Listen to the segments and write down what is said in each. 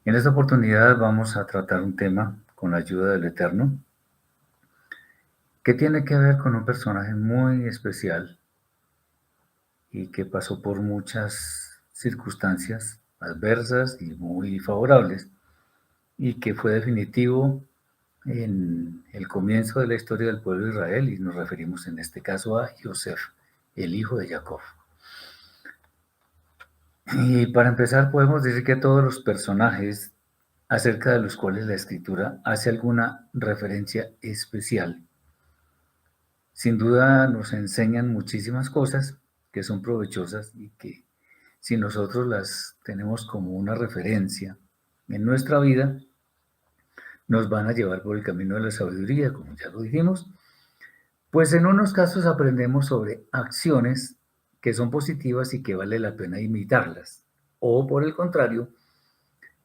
En esta oportunidad vamos a tratar un tema con la ayuda del Eterno que tiene que ver con un personaje muy especial y que pasó por muchas circunstancias adversas y muy favorables y que fue definitivo en el comienzo de la historia del pueblo de Israel, y nos referimos en este caso a Yosef, el hijo de Jacob. Y para empezar podemos decir que todos los personajes acerca de los cuales la escritura hace alguna referencia especial, sin duda nos enseñan muchísimas cosas que son provechosas y que si nosotros las tenemos como una referencia en nuestra vida, nos van a llevar por el camino de la sabiduría, como ya lo dijimos. Pues en unos casos aprendemos sobre acciones que son positivas y que vale la pena imitarlas. O por el contrario,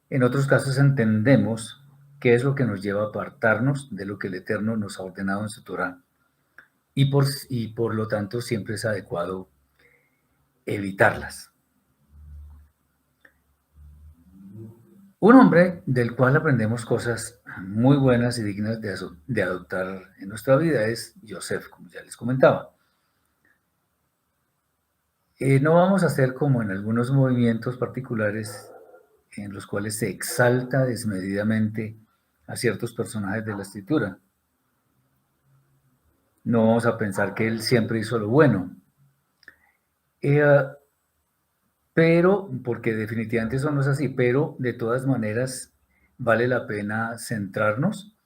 en otros casos entendemos qué es lo que nos lleva a apartarnos de lo que el Eterno nos ha ordenado en su Torá. Y por lo tanto siempre es adecuado evitarlas. Un hombre del cual aprendemos cosas muy buenas y dignas de adoptar en nuestra vida es Yosef, como ya les comentaba. No vamos a hacer como en algunos movimientos particulares en los cuales se exalta desmedidamente a ciertos personajes de la escritura. No vamos a pensar que él siempre hizo lo bueno, pero, porque definitivamente eso no es así, pero de todas maneras vale la pena centrarnos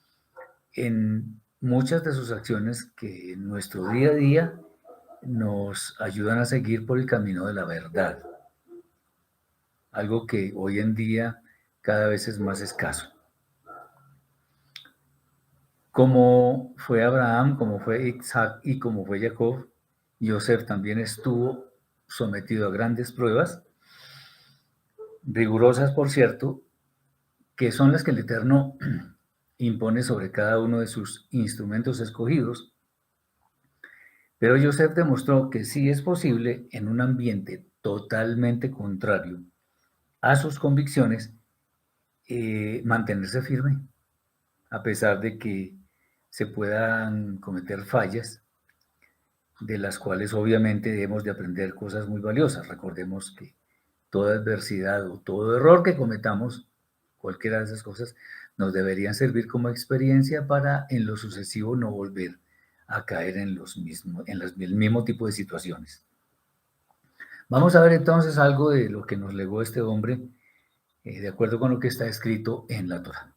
en muchas de sus acciones que en nuestro día a día nos ayudan a seguir por el camino de la verdad, algo que hoy en día cada vez es más escaso. Como fue Abraham, como fue Isaac y como fue Jacob, Yosef también estuvo sometido a grandes pruebas, rigurosas por cierto, que son las que el Eterno impone sobre cada uno de sus instrumentos escogidos. Pero Yosef demostró que sí es posible en un ambiente totalmente contrario a sus convicciones mantenerse firme, a pesar de que se puedan cometer fallas, de las cuales obviamente debemos de aprender cosas muy valiosas. Recordemos que toda adversidad o todo error que cometamos, cualquiera de esas cosas, nos deberían servir como experiencia para en lo sucesivo no volver a caer en el mismo tipo de situaciones. Vamos a ver entonces algo de lo que nos legó este hombre, de acuerdo con lo que está escrito en la Torá.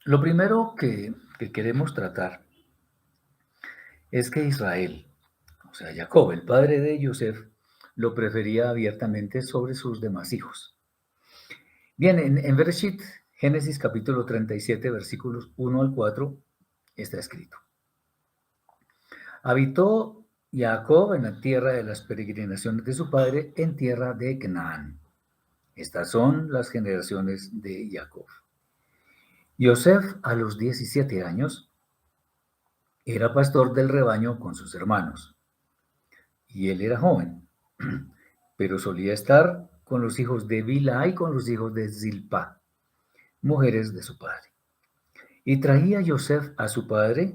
Lo primero que queremos tratar es que Israel, o sea, Jacob, el padre de Yosef, lo prefería abiertamente sobre sus demás hijos. Bien, en Bereshit, Génesis capítulo 37, versículos 1 al 4, está escrito: habitó Jacob en la tierra de las peregrinaciones de su padre, en tierra de Canaán. Estas son las generaciones de Jacob. Yosef, a los 17 años, era pastor del rebaño con sus hermanos, y él era joven, pero solía estar con los hijos de Bilhá y con los hijos de Zilpá, mujeres de su padre. Y traía Yosef a su padre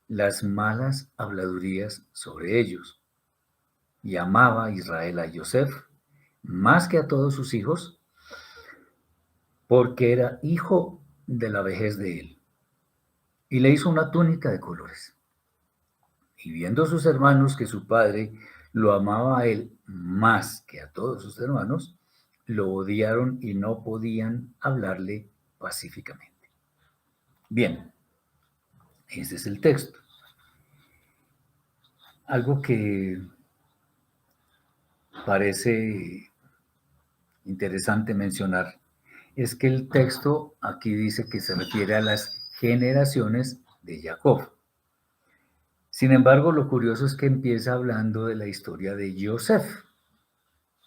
las malas habladurías sobre ellos. Y amaba a Israel a Yosef más que a todos sus hijos, porque era hijo de la vejez de él. Y le hizo una túnica de colores. Y viendo sus hermanos que su padre lo amaba a él más que a todos sus hermanos, lo odiaron y no podían hablarle pacíficamente. Bien, ese es el texto. Algo que parece interesante mencionar es que el texto aquí dice que se refiere a las generaciones de Jacob. Sin embargo, lo curioso es que empieza hablando de la historia de Yosef.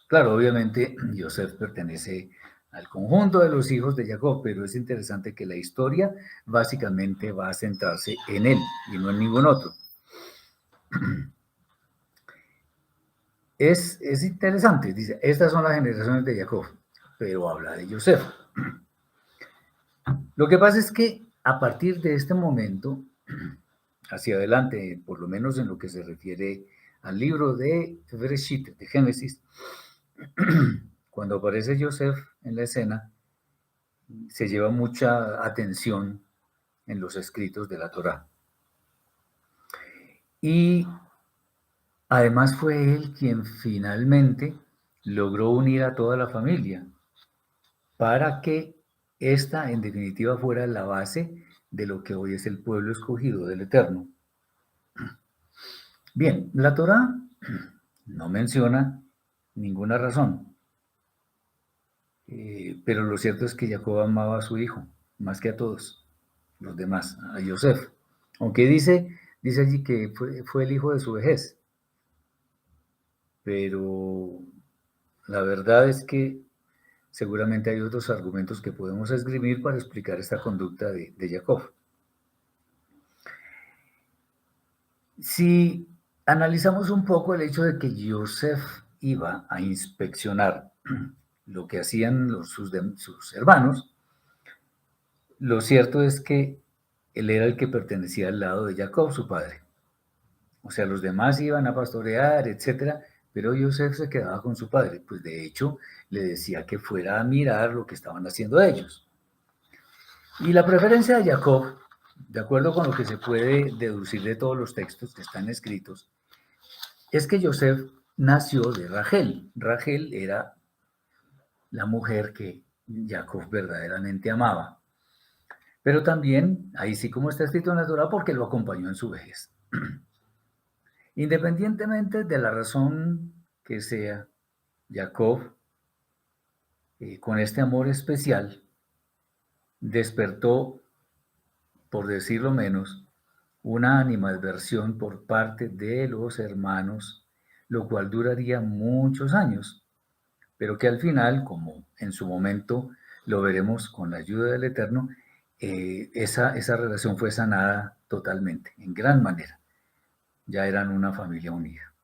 Claro, obviamente Yosef pertenece al conjunto de los hijos de Jacob, pero es interesante que la historia básicamente va a centrarse en él y no en ningún otro. Es interesante, dice, estas son las generaciones de Jacob, pero habla de Yosef. Lo que pasa es que a partir de este momento, hacia adelante, por lo menos en lo que se refiere al libro de Bereshit, de Génesis, cuando aparece Yosef en la escena, se lleva mucha atención en los escritos de la Torá. Y además fue él quien finalmente logró unir a toda la familia para que esta, en definitiva, fuera la base de lo que hoy es el pueblo escogido del Eterno. Bien, la Torá no menciona ninguna razón, pero lo cierto es que Jacob amaba a su hijo más que a todos los demás, a Yosef. Aunque dice allí que fue el hijo de su vejez, pero la verdad es que seguramente hay otros argumentos que podemos esgrimir para explicar esta conducta de Jacob. Si analizamos un poco el hecho de que Yosef iba a inspeccionar lo que hacían sus hermanos, lo cierto es que él era el que pertenecía al lado de Jacob, su padre. O sea, los demás iban a pastorear, etcétera, pero Yosef se quedaba con su padre. Pues de hecho, le decía que fuera a mirar lo que estaban haciendo ellos. Y la preferencia de Jacob, de acuerdo con lo que se puede deducir de todos los textos que están escritos, es que Yosef nació de Rachel. Rachel era la mujer que Jacob verdaderamente amaba. Pero también, ahí sí como está escrito en la Torá, porque lo acompañó en su vejez. Independientemente de la razón que sea, Jacob, con este amor especial, despertó, por decirlo menos, una animadversión por parte de los hermanos, lo cual duraría muchos años, pero que al final, como en su momento lo veremos con la ayuda del Eterno, esa relación fue sanada totalmente, en gran manera. Ya eran una familia unida.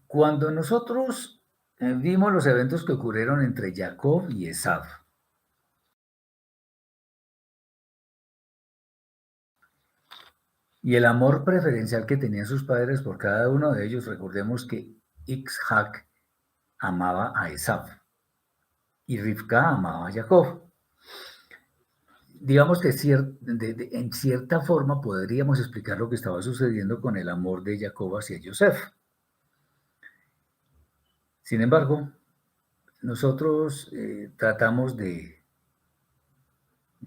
Cuando nosotros vimos los eventos que ocurrieron entre Jacob y Esaú, y el amor preferencial que tenían sus padres por cada uno de ellos, recordemos que Isaac amaba a Esaú y Rivka amaba a Jacob. Digamos que en cierta forma podríamos explicar lo que estaba sucediendo con el amor de Jacob hacia Yosef. Sin embargo, nosotros tratamos de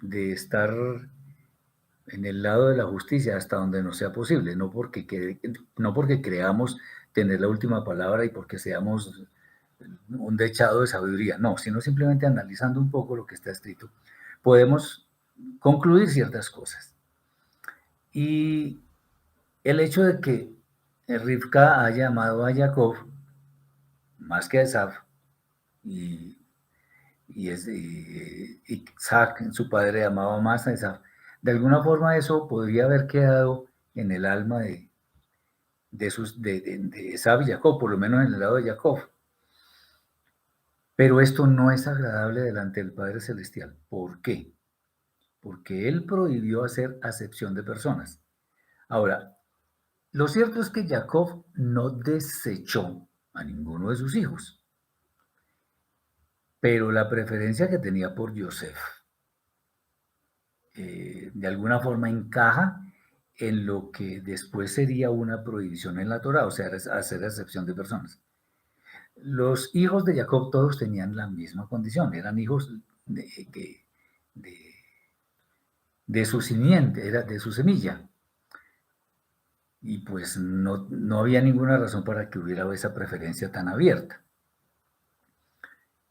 estar en el lado de la justicia hasta donde nos sea posible, no porque creamos tener la última palabra y porque seamos un dechado de sabiduría, no, sino simplemente analizando un poco lo que está escrito, podemos concluir ciertas cosas. Y el hecho de que Rivka haya amado a Jacob más que a Esaú y Isaac, su padre, amaba más a Esaú, de alguna forma eso podría haber quedado en el alma de Esaú y Jacob, por lo menos en el lado de Jacob. Pero esto no es agradable delante del Padre Celestial. ¿Por qué? Porque Él prohibió hacer acepción de personas. Ahora, lo cierto es que Jacob no desechó a ninguno de sus hijos, pero la preferencia que tenía por Yosef de alguna forma encaja en lo que después sería una prohibición en la Torá, o sea, hacer acepción de personas. Los hijos de Jacob todos tenían la misma condición, eran hijos de, de su simiente, era de su semilla. Y pues no había ninguna razón para que hubiera esa preferencia tan abierta.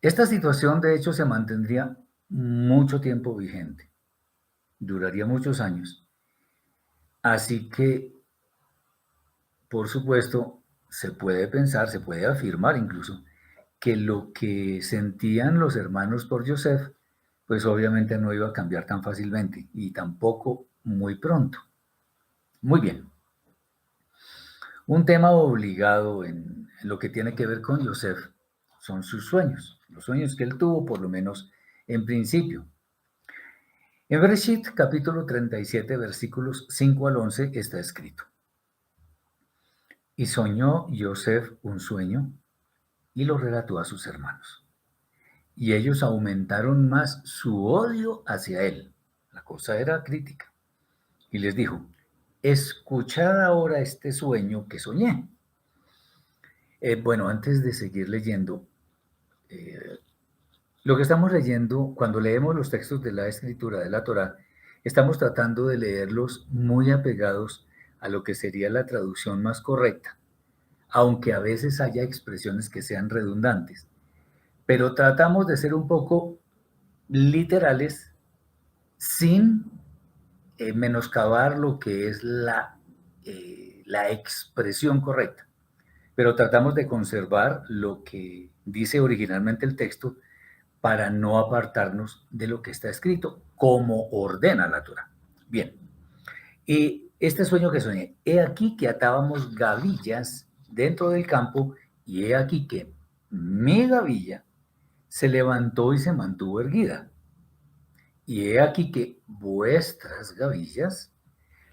Esta situación, de hecho, se mantendría mucho tiempo vigente, duraría muchos años. Así que, por supuesto, se puede pensar, se puede afirmar incluso, que lo que sentían los hermanos por Yosef, pues obviamente no iba a cambiar tan fácilmente y tampoco muy pronto. Muy bien. Un tema obligado en lo que tiene que ver con Yosef son sus sueños, los sueños que él tuvo, por lo menos en principio. En Bereshit, capítulo 37, versículos 5 al 11, está escrito: Y soñó Yosef un sueño y lo relató a sus hermanos. Y ellos aumentaron más su odio hacia él. La cosa era crítica. Y les dijo: escuchad ahora este sueño que soñé. Bueno, antes de seguir leyendo, eh, lo que estamos leyendo, cuando leemos los textos de la escritura de la Torá, estamos tratando de leerlos muy apegados a lo que sería la traducción más correcta, aunque a veces haya expresiones que sean redundantes. Pero tratamos de ser un poco literales sin menoscabar lo que es la expresión correcta. Pero tratamos de conservar lo que dice originalmente el texto para no apartarnos de lo que está escrito, como ordena la Torá. Bien, y este sueño que soñé: he aquí que atábamos gavillas dentro del campo, y he aquí que mi gavilla se levantó y se mantuvo erguida, y he aquí que vuestras gavillas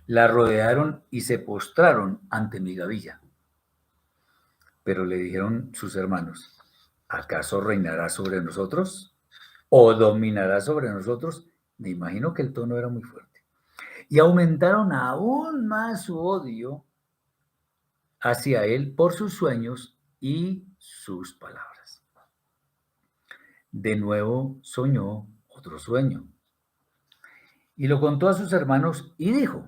la rodearon y se postraron ante mi gavilla. Pero le dijeron sus hermanos: ¿acaso reinará sobre nosotros? ¿O dominará sobre nosotros? Me imagino que el tono era muy fuerte. Y aumentaron aún más su odio hacia él por sus sueños y sus palabras. De nuevo soñó otro sueño y lo contó a sus hermanos y dijo: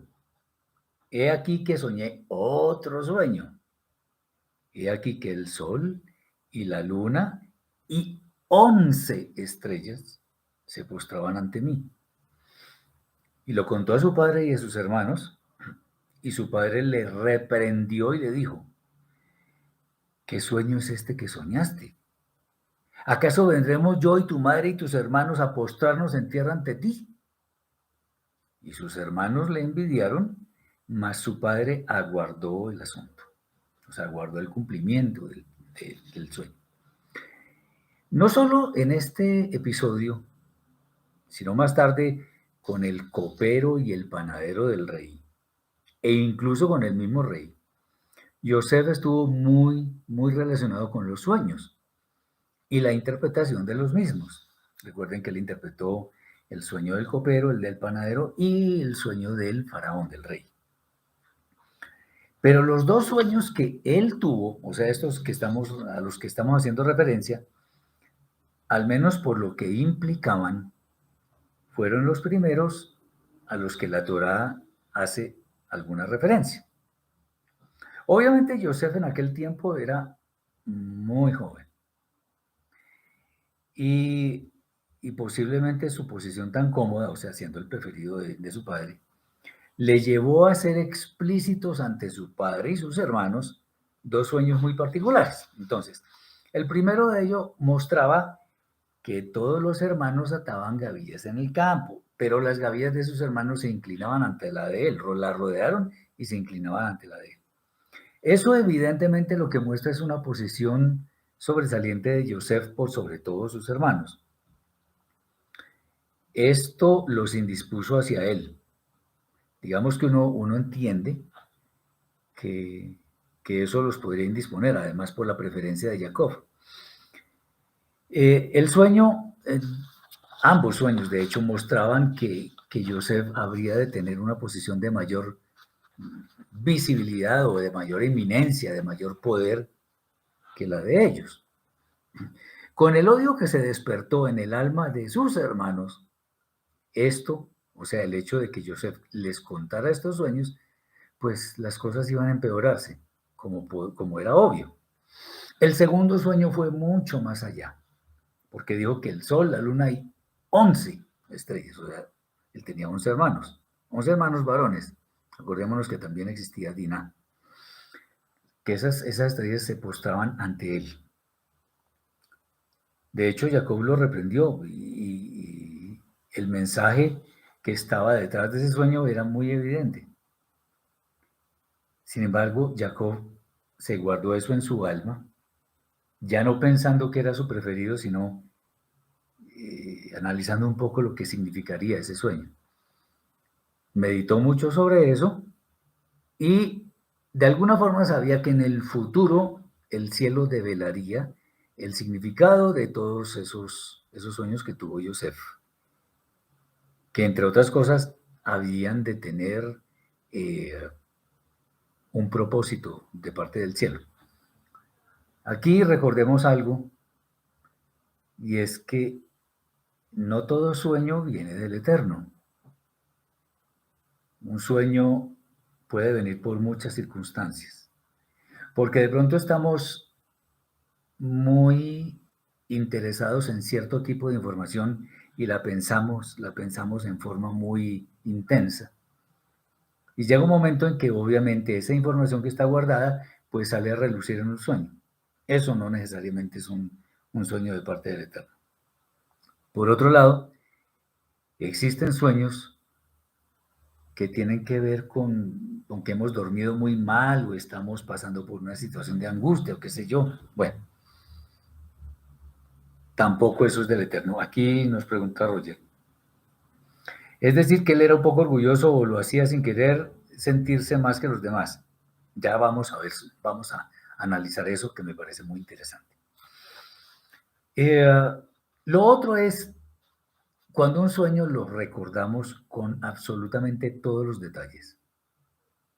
he aquí que soñé otro sueño. He aquí que el sol y la luna y 11 estrellas se postraban ante mí. Y lo contó a su padre y a sus hermanos, y su padre le reprendió y le dijo: ¿qué sueño es este que soñaste? ¿Acaso vendremos yo y tu madre y tus hermanos a postrarnos en tierra ante ti? Y sus hermanos le envidiaron, mas su padre aguardó el asunto, o sea, aguardó el cumplimiento del sueño. No solo en este episodio, sino más tarde con el copero y el panadero del rey, e incluso con el mismo rey. Yosef estuvo muy relacionado con los sueños y la interpretación de los mismos. Recuerden que él interpretó el sueño del copero, el del panadero y el sueño del faraón, del rey. Pero los dos sueños que él tuvo, o sea, estos que a los que estamos haciendo referencia, al menos por lo que implicaban, fueron los primeros a los que la Torá hace alguna referencia. Obviamente Yosef en aquel tiempo era muy joven y, y posiblemente su posición tan cómoda, o sea, siendo el preferido de su padre, le llevó a ser explícitos ante su padre y sus hermanos dos sueños muy particulares. Entonces, el primero de ellos mostraba que todos los hermanos ataban gavillas en el campo, pero las gavillas de sus hermanos se inclinaban ante la de él, la rodearon y se inclinaban ante la de él. Eso evidentemente lo que muestra es una posición sobresaliente de Yosef por sobre todos sus hermanos. Esto los indispuso hacia él. Digamos que uno entiende que, que eso los podría indisponer, además por la preferencia de Jacob. El sueño, ambos sueños de hecho mostraban que Yosef habría de tener una posición de mayor visibilidad o de mayor eminencia, de mayor poder que la de ellos. Con el odio que se despertó en el alma de sus hermanos, esto, o sea, el hecho de que Yosef les contara estos sueños, pues las cosas iban a empeorarse, como era obvio. El segundo sueño fue mucho más allá, porque dijo que el sol, la luna y 11 estrellas, o sea, él tenía 11 hermanos varones. Acordémonos que también existía Diná, que esas estrellas se postraban ante él. De hecho, Jacob lo reprendió y el mensaje que estaba detrás de ese sueño era muy evidente. Sin embargo, Jacob se guardó eso en su alma ya no pensando que era su preferido, sino analizando un poco lo que significaría ese sueño. Meditó mucho sobre eso y de alguna forma sabía que en el futuro el cielo develaría el significado de todos esos sueños que tuvo Yosef, que entre otras cosas habían de tener eh, un propósito de parte del cielo. Aquí recordemos algo, y es que no todo sueño viene del Eterno. Un sueño puede venir por muchas circunstancias, porque de pronto estamos muy interesados en cierto tipo de información y la pensamos en forma muy intensa. Y llega un momento en que obviamente esa información que está guardada pues sale a relucir en un sueño. Eso no necesariamente es un sueño de parte del Eterno. Por otro lado, existen sueños que tienen que ver con que hemos dormido muy mal o estamos pasando por una situación de angustia o qué sé yo. Bueno, tampoco eso es del Eterno. Aquí nos pregunta Roger. Es decir, que él era un poco orgulloso o lo hacía sin querer sentirse más que los demás. Ya vamos a ver, vamos a analizar eso que me parece muy interesante. Eh, lo otro es cuando un sueño lo recordamos con absolutamente todos los detalles,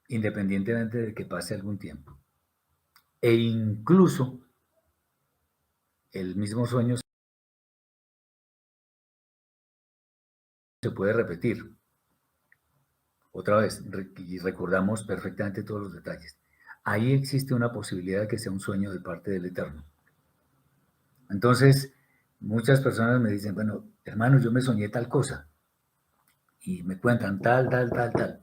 independientemente de que pase algún tiempo. E incluso el mismo sueño se puede repetir otra vez y recordamos perfectamente todos los detalles. Ahí existe una posibilidad de que sea un sueño de parte del Eterno. Entonces, muchas personas me dicen, bueno, hermano, yo me soñé tal cosa y me cuentan tal, tal, tal, tal.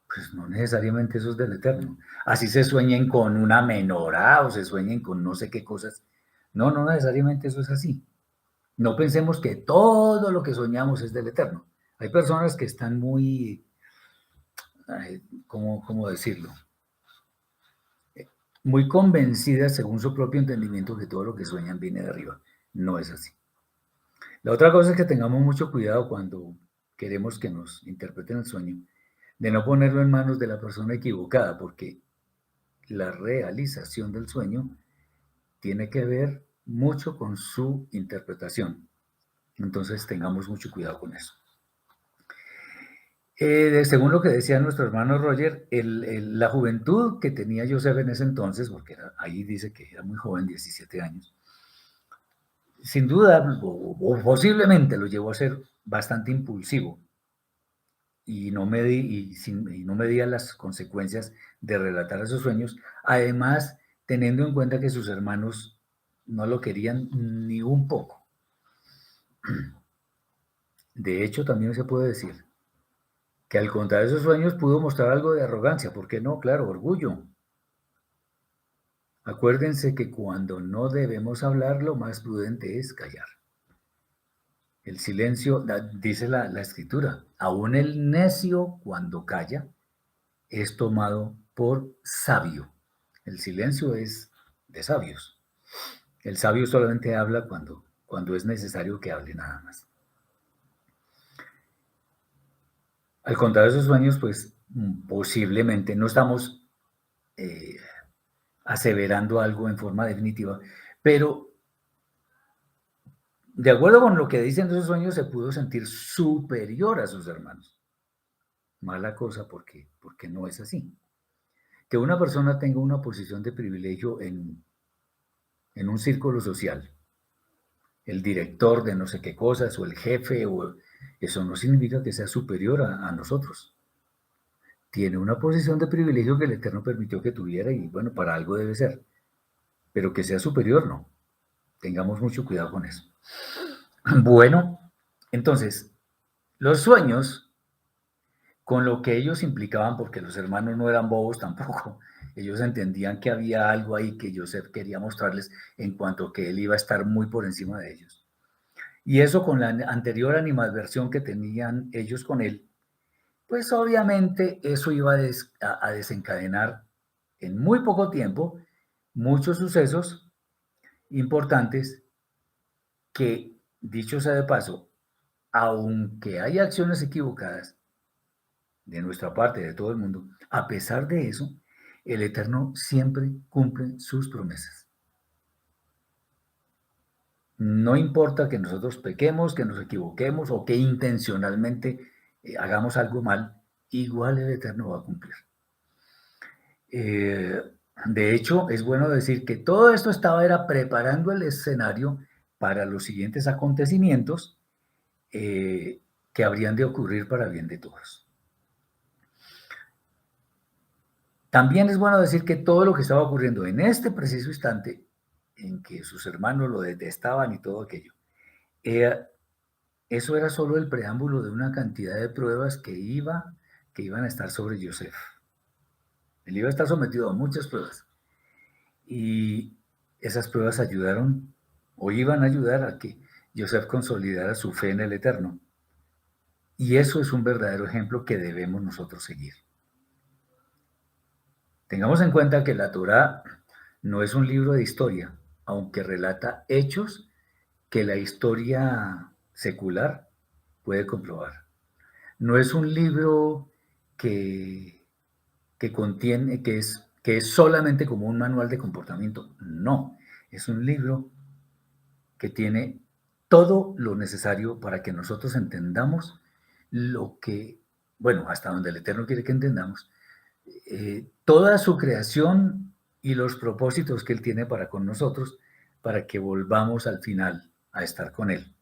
Pues no necesariamente eso es del Eterno. Así se sueñen con una menorá o se sueñen con no sé qué cosas. No, no necesariamente eso es así. No pensemos que todo lo que soñamos es del Eterno. Hay personas que están muy, ¿cómo decirlo? Muy convencidas según su propio entendimiento que todo lo que sueñan viene de arriba. No es así. La otra cosa es que tengamos mucho cuidado cuando queremos que nos interpreten el sueño, de no ponerlo en manos de la persona equivocada, porque la realización del sueño tiene que ver mucho con su interpretación. Entonces tengamos mucho cuidado con eso. Según lo que decía nuestro hermano Roger, la juventud que tenía Joseph en ese entonces, porque ahí dice que era muy joven, 17 años, sin duda o posiblemente lo llevó a ser bastante impulsivo y no medía las consecuencias de relatar esos sueños, además teniendo en cuenta que sus hermanos no lo querían ni un poco. De hecho, también se puede decir que al contar esos sueños pudo mostrar algo de arrogancia, ¿por qué no? Claro, orgullo. Acuérdense que cuando no debemos hablar, lo más prudente es callar. El silencio, dice la escritura, aún el necio cuando calla es tomado por sabio. El silencio es de sabios. El sabio solamente habla cuando es necesario que hable nada más. Al contar esos sueños, pues posiblemente no estamos eh, aseverando algo en forma definitiva, pero de acuerdo con lo que dicen esos sueños, se pudo sentir superior a sus hermanos. Mala cosa porque no es así. Que una persona tenga una posición de privilegio en un círculo social, el director de no sé qué cosas o el jefe, eso no significa que sea superior a nosotros. Tiene una posición de privilegio que el Eterno permitió que tuviera y bueno, para algo debe ser, pero que sea superior no. Tengamos mucho cuidado con eso. Bueno, entonces, los sueños, con lo que ellos implicaban, porque los hermanos no eran bobos tampoco, ellos entendían que había algo ahí que Joseph quería mostrarles en cuanto que él iba a estar muy por encima de ellos. Y eso con la anterior animadversión que tenían ellos con él, pues obviamente eso iba a desencadenar en muy poco tiempo muchos sucesos importantes que, dicho sea de paso, aunque hay acciones equivocadas de nuestra parte, de todo el mundo, a pesar de eso, el Eterno siempre cumple sus promesas. No importa que nosotros pequemos, que nos equivoquemos o que intencionalmente hagamos algo mal, igual el Eterno va a cumplir. De hecho, es bueno decir que todo esto era preparando el escenario para los siguientes acontecimientos que habrían de ocurrir para bien de todos. También es bueno decir que todo lo que estaba ocurriendo en este preciso instante, en que sus hermanos lo detestaban y todo aquello, eso era solo el preámbulo de una cantidad de pruebas que iban a estar sobre Yosef. Él iba a estar sometido a muchas pruebas. Y esas pruebas ayudaron o iban a ayudar a que Yosef consolidara su fe en el Eterno. Y eso es un verdadero ejemplo que debemos nosotros seguir. Tengamos en cuenta que la Torá no es un libro de historia, aunque relata hechos que la historia secular puede comprobar. No es un libro que contiene, que es solamente como un manual de comportamiento. No, es un libro que tiene todo lo necesario para que nosotros entendamos lo que, bueno, hasta donde el Eterno quiere que entendamos, toda su creación y los propósitos que Él tiene para con nosotros, para que volvamos al final a estar con Él.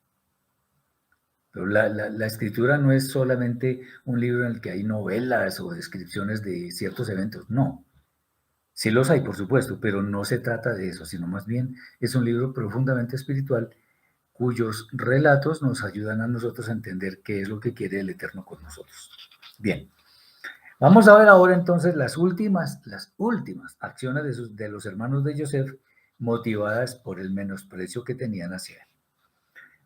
Pero la escritura no es solamente un libro en el que hay novelas o descripciones de ciertos eventos, no. Sí los hay, por supuesto, pero no se trata de eso, sino más bien es un libro profundamente espiritual cuyos relatos nos ayudan a nosotros a entender qué es lo que quiere el Eterno con nosotros. Bien, vamos a ver ahora entonces las últimas acciones de los hermanos de Yosef motivadas por el menosprecio que tenían hacia él.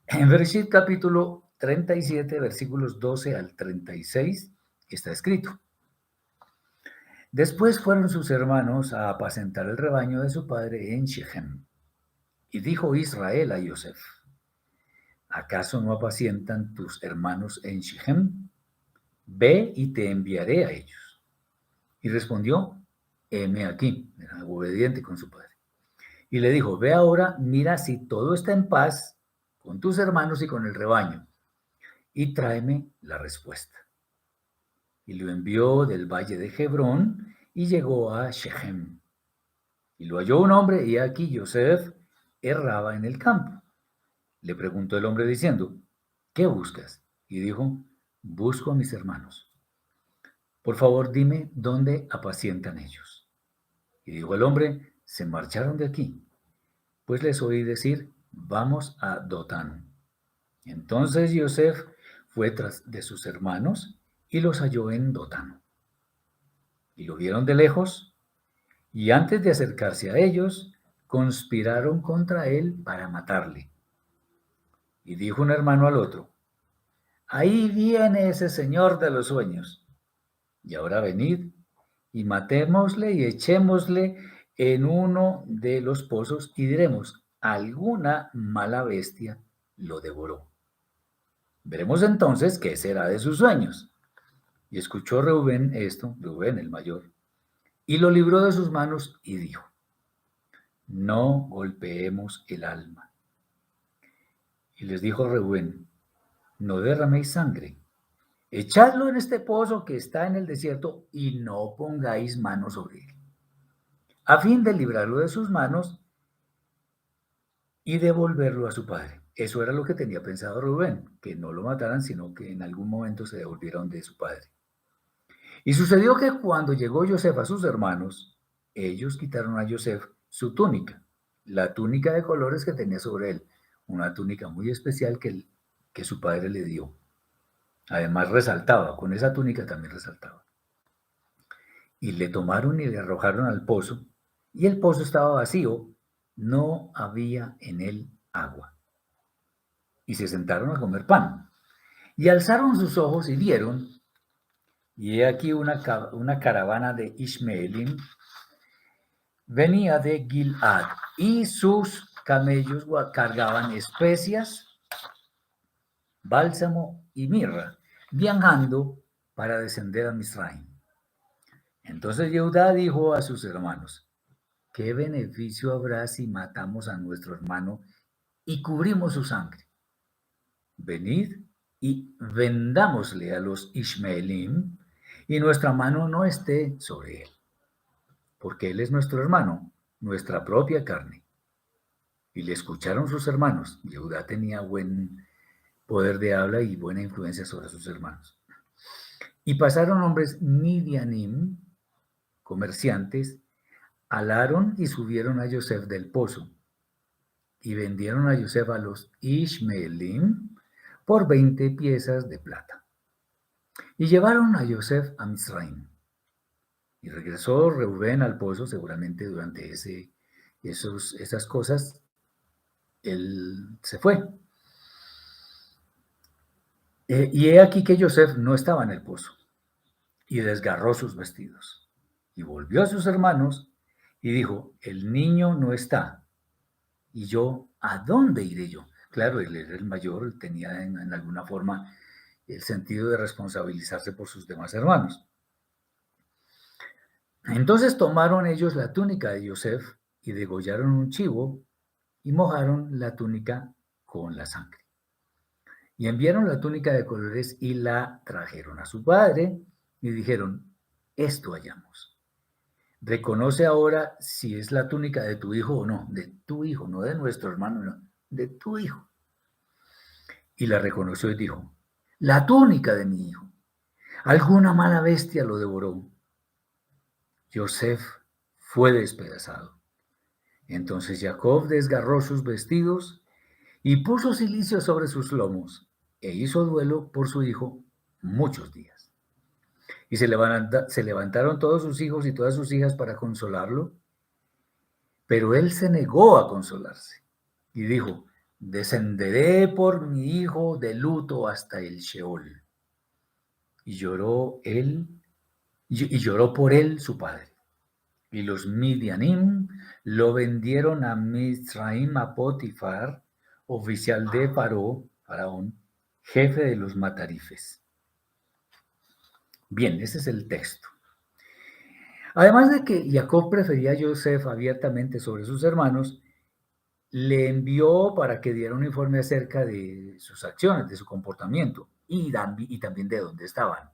En Bereshit capítulo 37, versículos 12 al 36, está escrito: Después fueron sus hermanos a apacentar el rebaño de su padre en Shechem. Y dijo Israel a Yosef: ¿Acaso no apacientan tus hermanos en Shechem? Ve y te enviaré a ellos. Y respondió: heme aquí, era obediente con su padre. Y le dijo: ve ahora, mira si todo está en paz con tus hermanos y con el rebaño, y tráeme la respuesta. Y lo envió del valle de Hebrón y llegó a Shechem. Y lo halló un hombre, y aquí Yosef erraba en el campo. Le preguntó el hombre diciendo: ¿qué buscas? Y dijo: busco a mis hermanos. Por favor, dime dónde apacientan ellos. Y dijo el hombre: se marcharon de aquí, pues les oí decir: vamos a Dotán. Entonces Yosef fue tras de sus hermanos y los halló en Dotán. Y lo vieron de lejos, y antes de acercarse a ellos, conspiraron contra él para matarle. Y dijo un hermano al otro: ahí viene ese señor de los sueños. Y ahora venid y matémosle y echémosle en uno de los pozos y diremos: alguna mala bestia lo devoró. Veremos entonces qué será de sus sueños. Y escuchó Reubén esto, Reubén el mayor, y lo libró de sus manos y dijo: no golpeemos el alma. Y les dijo Reubén: no derraméis sangre, echadlo en este pozo que está en el desierto y no pongáis mano sobre él, a fin de librarlo de sus manos y devolverlo a su padre. Eso era lo que tenía pensado Rubén, que no lo mataran, sino que en algún momento se devolvieran de su padre. Y sucedió que cuando llegó Yosef a sus hermanos, ellos quitaron a Yosef su túnica, la túnica de colores que tenía sobre él, una túnica muy especial que su padre le dio. Además resaltaba, con esa túnica también resaltaba. Y le tomaron y le arrojaron al pozo, y el pozo estaba vacío, no había en él agua. Y se sentaron a comer pan. Y alzaron sus ojos y vieron, y he aquí una caravana de Ismaelim venía de Gilad, y sus camellos cargaban especias, bálsamo y mirra, viajando para descender a Misraim. Entonces Yehudá dijo a sus hermanos: ¿qué beneficio habrá si matamos a nuestro hermano y cubrimos su sangre? Venid y vendámosle a los Ishmaelim, y nuestra mano no esté sobre él, porque él es nuestro hermano, nuestra propia carne. Y le escucharon sus hermanos. Yehudá tenía buen poder de habla y buena influencia sobre sus hermanos. Y pasaron hombres Midianim, comerciantes, alaron y subieron a Yosef del pozo, y vendieron a Yosef a los Ishmaelim por 20 piezas de plata. Y llevaron a Yosef a Misraim. Y regresó Reubén al pozo, seguramente durante esas cosas, él se fue. Y he aquí que Yosef no estaba en el pozo, y desgarró sus vestidos. Y volvió a sus hermanos y dijo: el niño no está, y yo, ¿a dónde iré yo? Claro, él era el mayor, él tenía en alguna forma el sentido de responsabilizarse por sus demás hermanos. Entonces tomaron ellos la túnica de Yosef y degollaron un chivo y mojaron la túnica con la sangre. Y enviaron la túnica de colores y la trajeron a su padre y dijeron: esto hallamos. Reconoce ahora si es la túnica de tu hijo o no, de tu hijo, no de nuestro hermano, no, de tu hijo. Y la reconoció y dijo: la túnica de mi hijo. Alguna mala bestia lo devoró. Yosef fue despedazado. Entonces Jacob desgarró sus vestidos y puso cilicio sobre sus lomos e hizo duelo por su hijo muchos días. Y se levantaron todos sus hijos y todas sus hijas para consolarlo, pero él se negó a consolarse y dijo: descenderé por mi hijo de luto hasta el Sheol. Y lloró por él su padre. Y los Midianim lo vendieron a Misraim, a Potifar, oficial de Faraón, jefe de los matarifes. Bien, ese es el texto. Además de que Jacob prefería a Yosef abiertamente sobre sus hermanos, le envió para que diera un informe acerca de sus acciones, de su comportamiento y también de dónde estaban.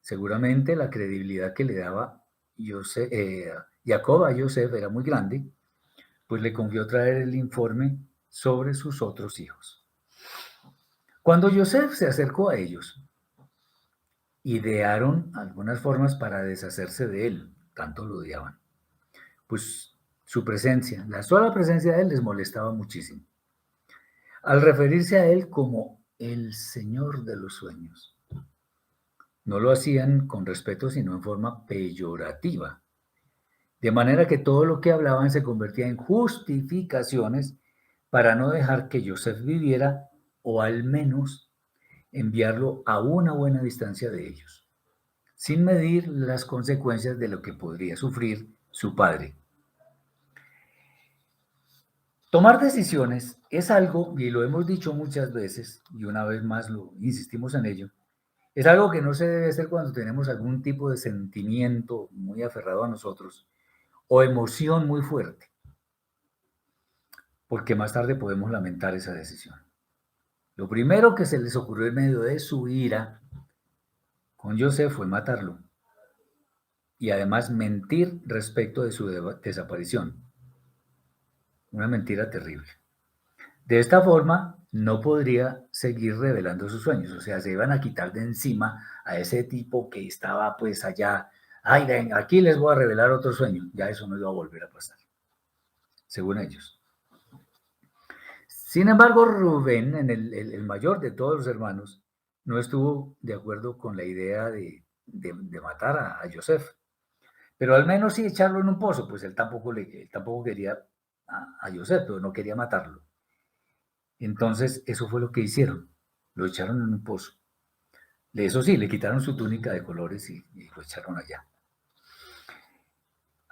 Seguramente la credibilidad que le daba Jacob a Yosef era muy grande, pues le confió traer el informe sobre sus otros hijos. Cuando Yosef se acercó a ellos, idearon algunas formas para deshacerse de él, tanto lo odiaban. Pues su presencia, la sola presencia de él les molestaba muchísimo. Al referirse a él como el Señor de los sueños, no lo hacían con respeto, sino en forma peyorativa. De manera que todo lo que hablaban se convertía en justificaciones para no dejar que Yosef viviera, o al menos enviarlo a una buena distancia de ellos, sin medir las consecuencias de lo que podría sufrir su padre. Tomar decisiones es algo, y lo hemos dicho muchas veces, y una vez más lo insistimos en ello, es algo que no se debe hacer cuando tenemos algún tipo de sentimiento muy aferrado a nosotros o emoción muy fuerte, porque más tarde podemos lamentar esa decisión. Lo primero que se les ocurrió en medio de su ira con Yosef fue matarlo y además mentir respecto de su desaparición. Una mentira terrible. De esta forma, no podría seguir revelando sus sueños, o sea, se iban a quitar de encima a ese tipo que estaba pues allá. Ay, ven, aquí les voy a revelar otro sueño. Ya eso no iba a volver a pasar, según ellos. Sin embargo, Rubén, el mayor de todos los hermanos, no estuvo de acuerdo con la idea de matar a Yosef, pero al menos sí echarlo en un pozo, pues él tampoco quería a Yosef, pero no quería matarlo. Entonces, eso fue lo que hicieron, lo echaron en un pozo. Eso sí, le quitaron su túnica de colores y lo echaron allá.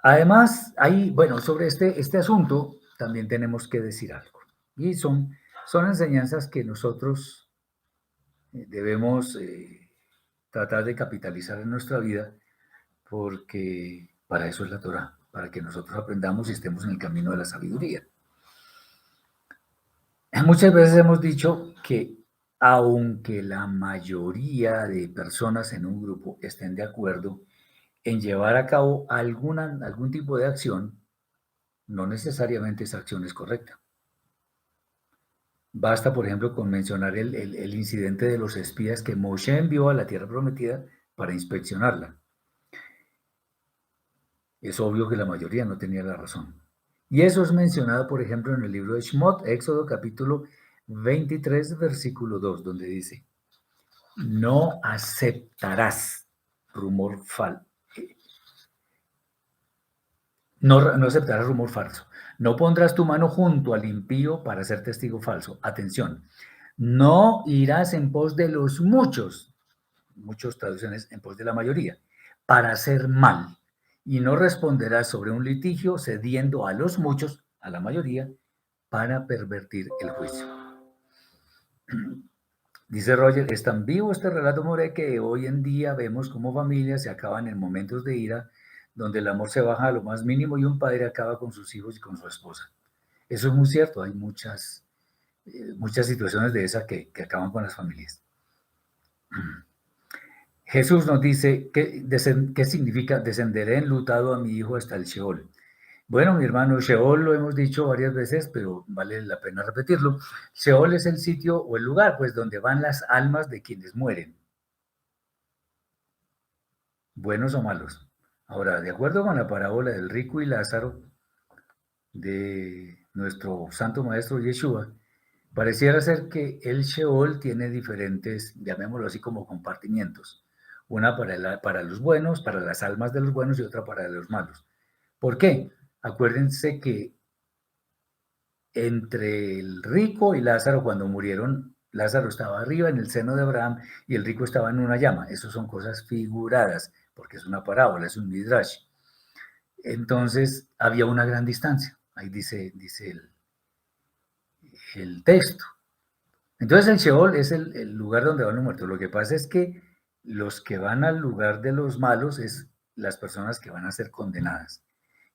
Además, bueno, sobre este asunto, también tenemos que decir algo. Y son enseñanzas que nosotros debemos tratar de capitalizar en nuestra vida, porque para eso es la Torá, para que nosotros aprendamos y estemos en el camino de la sabiduría. Muchas veces hemos dicho que aunque la mayoría de personas en un grupo estén de acuerdo en llevar a cabo algún tipo de acción, no necesariamente esa acción es correcta. Basta, por ejemplo, con mencionar el incidente de los espías que Moshe envió a la tierra prometida para inspeccionarla. Es obvio que la mayoría no tenía la razón. Y eso es mencionado, por ejemplo, en el libro de Shmot, Éxodo capítulo 23, versículo 2, donde dice: no aceptarás rumor falso. No aceptarás rumor falso. No pondrás tu mano junto al impío para ser testigo falso. Atención. No irás en pos de los muchos, muchas traducciones en pos de la mayoría, para hacer mal. Y no responderás sobre un litigio cediendo a los muchos, a la mayoría, para pervertir el juicio. Dice Roger, es tan vivo este relato, More, que hoy en día vemos cómo familias se acaban en momentos de ira, donde el amor se baja a lo más mínimo y un padre acaba con sus hijos y con su esposa. Eso es muy cierto, hay muchas situaciones de esas que acaban con las familias. Jesús nos dice, ¿qué significa descenderé enlutado a mi hijo hasta el Sheol? Bueno, mi hermano, Sheol lo hemos dicho varias veces, pero vale la pena repetirlo. Sheol es el sitio o el lugar, pues, donde van las almas de quienes mueren, buenos o malos. Ahora, de acuerdo con la parábola del rico y Lázaro de nuestro santo maestro Yeshua, pareciera ser que el Sheol tiene diferentes, llamémoslo así, como compartimientos. Una para los buenos, para las almas de los buenos, y otra para los malos. ¿Por qué? Acuérdense que entre el rico y Lázaro, cuando murieron, Lázaro estaba arriba en el seno de Abraham y el rico estaba en una llama. Eso son cosas figuradas, porque es una parábola, es un midrash. Entonces había una gran distancia. Ahí dice el texto. Entonces el Sheol es el lugar donde van los muertos. Lo que pasa es que los que van al lugar de los malos es las personas que van a ser condenadas.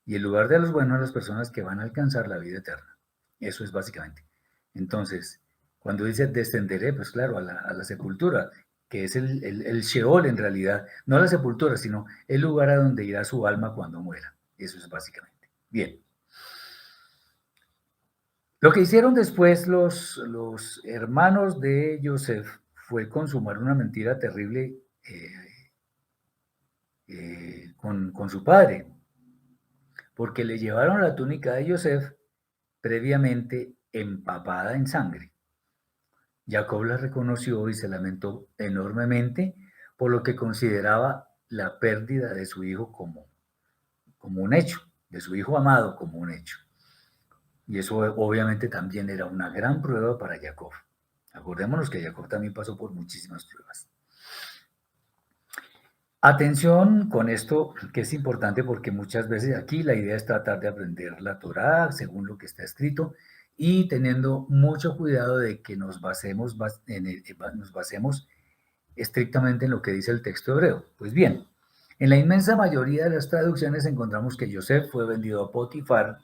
Y el lugar de los buenos es las personas que van a alcanzar la vida eterna. Eso es básicamente. Entonces, cuando dice descenderé, pues claro, a la sepultura, que es el Sheol en realidad, no la sepultura, sino el lugar a donde irá su alma cuando muera. Eso es básicamente. Bien. Lo que hicieron después los hermanos de Joseph fue consumar una mentira terrible con su padre, porque le llevaron la túnica de Joseph previamente empapada en sangre. Jacob la reconoció y se lamentó enormemente por lo que consideraba la pérdida de su hijo como un hecho, de su hijo amado como un hecho. Y eso obviamente también era una gran prueba para Jacob. Acordémonos que Jacob también pasó por muchísimas pruebas. Atención con esto, que es importante porque muchas veces aquí la idea es tratar de aprender la Torá según lo que está escrito y teniendo mucho cuidado de que nos basemos estrictamente en lo que dice el texto hebreo. Pues bien, en la inmensa mayoría de las traducciones encontramos que Yosef fue vendido a Potifar,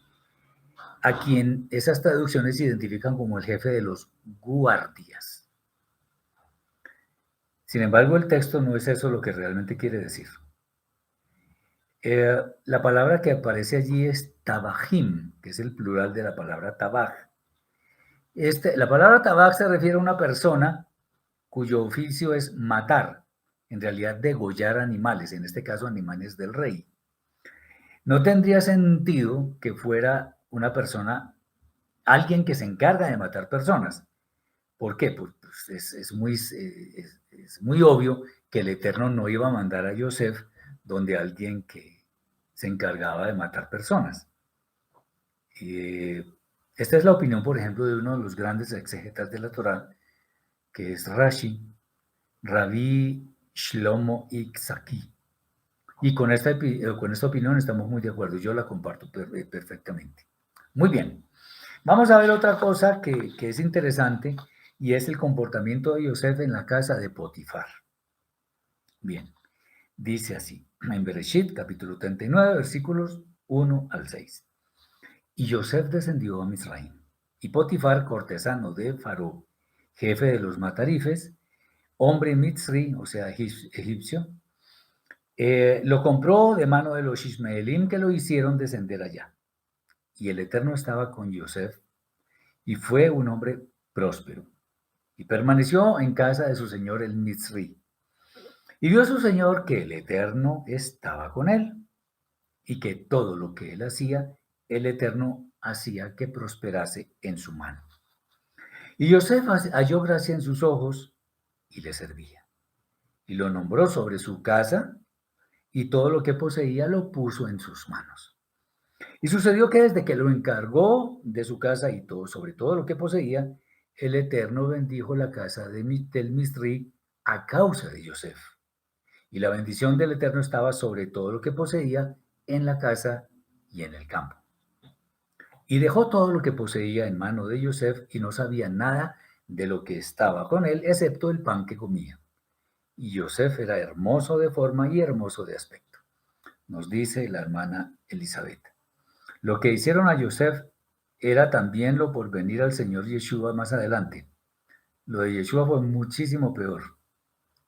a quien esas traducciones identifican como el jefe de los guardias. Sin embargo, el texto no es eso lo que realmente quiere decir. La palabra que aparece allí es tabajim, que es el plural de la palabra tabaj. La palabra tabaj se refiere a una persona cuyo oficio es matar, en realidad degollar animales, en este caso animales del rey. No tendría sentido que fuera una persona, alguien que se encarga de matar personas. ¿Por qué? Pues es muy obvio que el Eterno no iba a mandar a Yosef donde alguien que se encargaba de matar personas. Esta es la opinión, por ejemplo, de uno de los grandes exegetas de la Torá, que es Rashi, Rabbi Shlomo Itzhaki. Y con esta opinión estamos muy de acuerdo, yo la comparto perfectamente. Muy bien. Vamos a ver otra cosa que es interesante y es el comportamiento de Yosef en la casa de Potifar. Bien, dice así, en Bereshit, capítulo 39, versículos 1 al 6. Y Yosef descendió a Misraim, y Potifar, cortesano de Faraón, jefe de los matarifes, hombre mitzri, o sea, egipcio, lo compró de mano de los ismaelim que lo hicieron descender allá. Y el Eterno estaba con Yosef, y fue un hombre próspero, y permaneció en casa de su señor el mitzri. Y vio su señor que el Eterno estaba con él, y que todo lo que él hacía, el Eterno hacía que prosperase en su mano. Y Yosef halló gracia en sus ojos y le servía. Y lo nombró sobre su casa y todo lo que poseía lo puso en sus manos. Y sucedió que desde que lo encargó de su casa y todo, sobre todo lo que poseía, el Eterno bendijo la casa del Misri a causa de Yosef. Y la bendición del Eterno estaba sobre todo lo que poseía en la casa y en el campo. Y dejó todo lo que poseía en mano de Yosef y no sabía nada de lo que estaba con él, excepto el pan que comía. Y Yosef era hermoso de forma y hermoso de aspecto, nos dice la hermana Elizabeth. Lo que hicieron a Yosef era también lo por venir al Señor Yeshua más adelante. Lo de Yeshua fue muchísimo peor,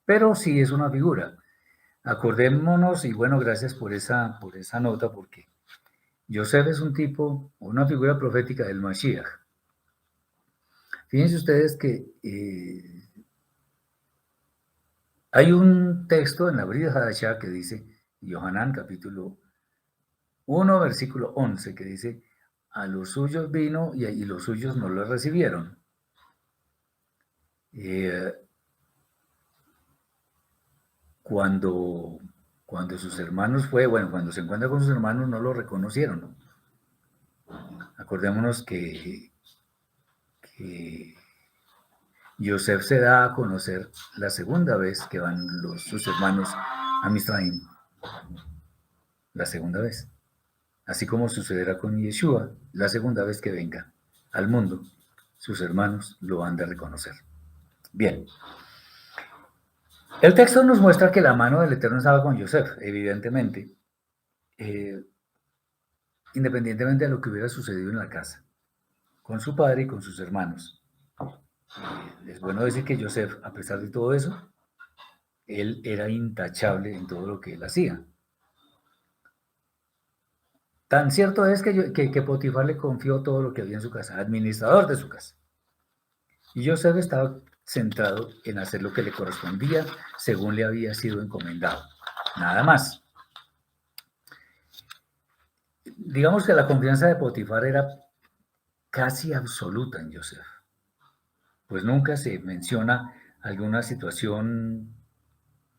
pero sí es una figura. Acordémonos, y bueno, gracias por esa nota, porque Yosef es un tipo, una figura profética del Mashiach. Fíjense ustedes que hay un texto en la Brida Hadashah que dice, Yohanan capítulo 1, versículo 11, que dice, a los suyos vino y los suyos no lo recibieron. Eh, cuando, cuando sus hermanos cuando se encuentra con sus hermanos no lo reconocieron. Acordémonos que Yosef se da a conocer la segunda vez que van sus hermanos a Misraim. La segunda vez. Así como sucederá con Yeshua, la segunda vez que venga al mundo, sus hermanos lo han de reconocer. Bien, el texto nos muestra que la mano del Eterno estaba con Yosef, evidentemente, eh, independientemente de lo que hubiera sucedido en la casa, con su padre y con sus hermanos. Es bueno decir que Yosef, a pesar de todo eso, él era intachable en todo lo que él hacía. Tan cierto es que Potifar le confió todo lo que había en su casa, administrador de su casa. Y Yosef estaba centrado en hacer lo que le correspondía según le había sido encomendado. Nada más. Digamos que la confianza de Potifar era casi absoluta en Yosef, pues nunca se menciona alguna situación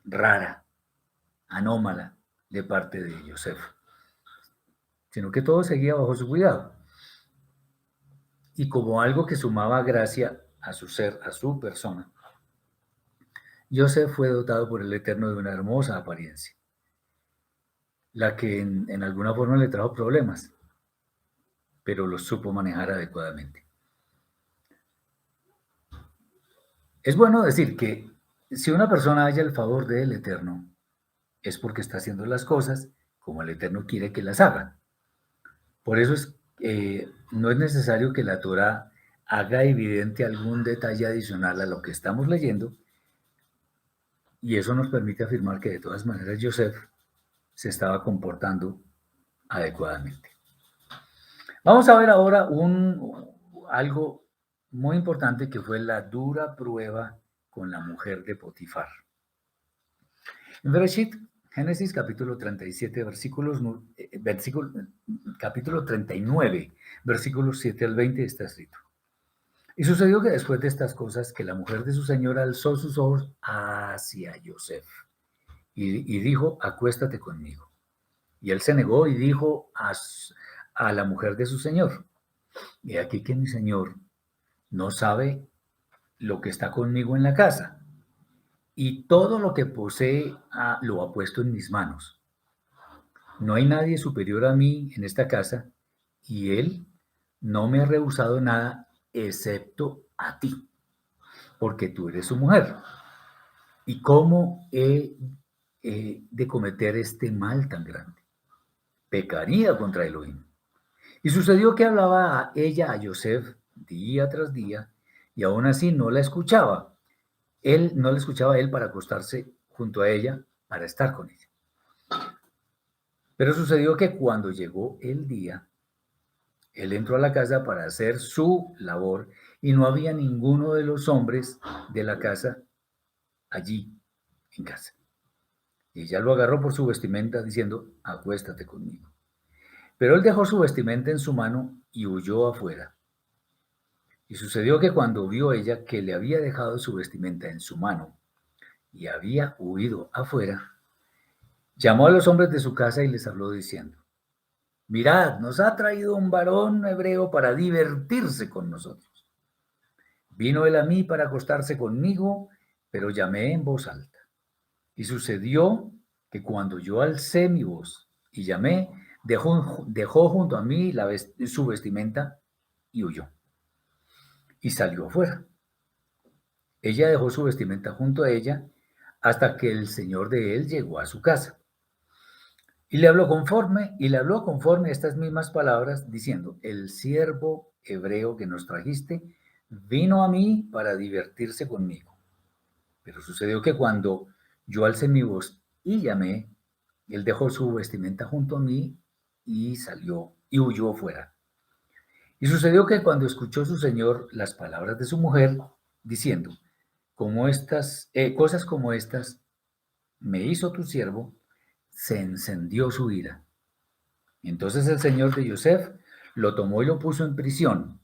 rara, anómala de parte de Yosef, sino que todo seguía bajo su cuidado. Y como algo que sumaba gracia a su ser, a su persona, Yosef fue dotado por el Eterno de una hermosa apariencia, la que en alguna forma le trajo problemas, pero los supo manejar adecuadamente. Es bueno decir que si una persona halla el favor del Eterno, es porque está haciendo las cosas como el Eterno quiere que las haga. Por eso no es necesario que la Torah haga evidente algún detalle adicional a lo que estamos leyendo, y eso nos permite afirmar que de todas maneras Yosef se estaba comportando adecuadamente. Vamos a ver ahora algo muy importante que fue la dura prueba con la mujer de Potifar. En Bereshit, Génesis capítulo 37, capítulo 39, versículos 7 al 20 está escrito. Y sucedió que después de estas cosas, que la mujer de su señor alzó sus ojos hacia Yosef y dijo, acuéstate conmigo. Y él se negó y dijo a la mujer de su señor, he aquí que mi señor no sabe lo que está conmigo en la casa, y todo lo que posee lo ha puesto en mis manos. No hay nadie superior a mí en esta casa, y él no me ha rehusado nada excepto a ti, porque tú eres su mujer. ¿Y cómo he de cometer este mal tan grande? Pecaría contra Elohim. Y sucedió que hablaba a ella a Yosef día tras día, y aún así no la escuchaba. Él no la escuchaba a él para acostarse junto a ella, para estar con ella. Pero sucedió que cuando llegó el día, él entró a la casa para hacer su labor y no había ninguno de los hombres de la casa allí en casa. Y ella lo agarró por su vestimenta diciendo, acuéstate conmigo. Pero él dejó su vestimenta en su mano y huyó afuera. Y sucedió que cuando vio ella que le había dejado su vestimenta en su mano y había huido afuera, llamó a los hombres de su casa y les habló diciendo, mirad, nos ha traído un varón hebreo para divertirse con nosotros. Vino él a mí para acostarse conmigo, pero llamé en voz alta. Y sucedió que cuando yo alcé mi voz y llamé, dejó junto a mí su vestimenta y huyó. Y salió afuera. Ella dejó su vestimenta junto a ella hasta que el señor de él llegó a su casa. Y le habló conforme a estas mismas palabras, diciendo, el siervo hebreo que nos trajiste vino a mí para divertirse conmigo. Pero sucedió que cuando yo alcé mi voz y llamé, él dejó su vestimenta junto a mí y salió y huyó fuera. Y sucedió que cuando escuchó su señor las palabras de su mujer, diciendo, cosas como estas me hizo tu siervo, se encendió su ira. Entonces el señor de Yosef lo tomó y lo puso en prisión,